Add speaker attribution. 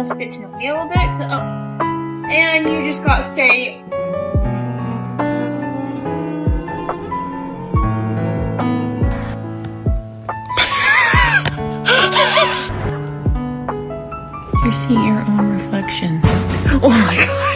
Speaker 1: just get to know me a little bit. And you just gotta say,
Speaker 2: You're seeing your own reflection. Oh my god.